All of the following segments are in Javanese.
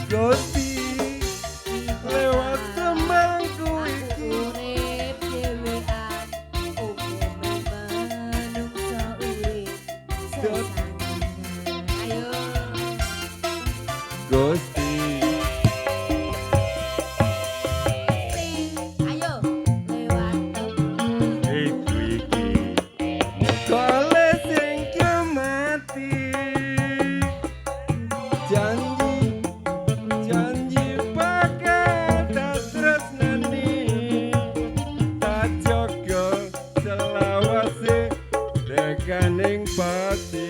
Gusti lewat semangku iki urip dhewean umume manungsa urip sesarengan. Ayo Gusti ayo lewat itu iki kole sing mati janji janji bakal tak tresnani tak jaga selawase rekaning pati.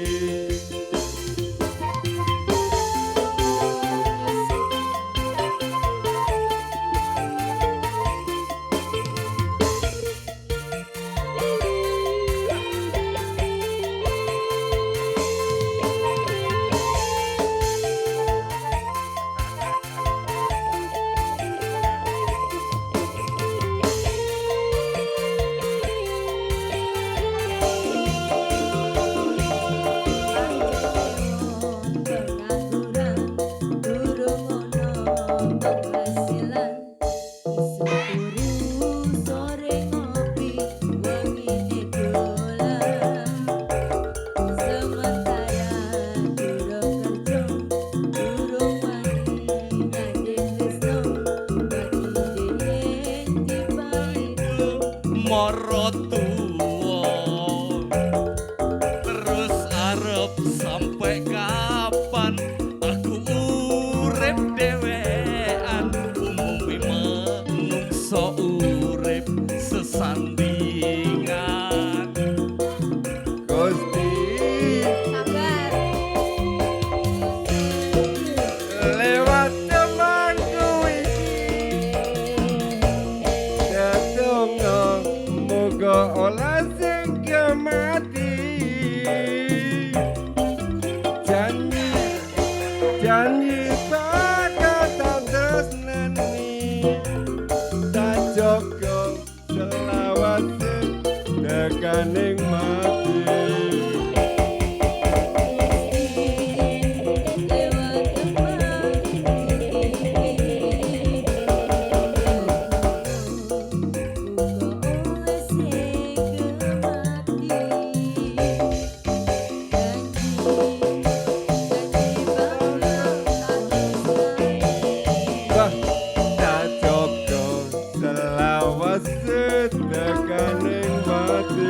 Mara tuwa terus arep sampai kapan aku urip dhewean umume manungsa urip sesandingan. Gusti sabar lewat semangku iki dadonga muga olah sing mati janji janji bakal tak tresnani tak jaga selawase tekaning mati. Tak jaga selawase tekaning mati.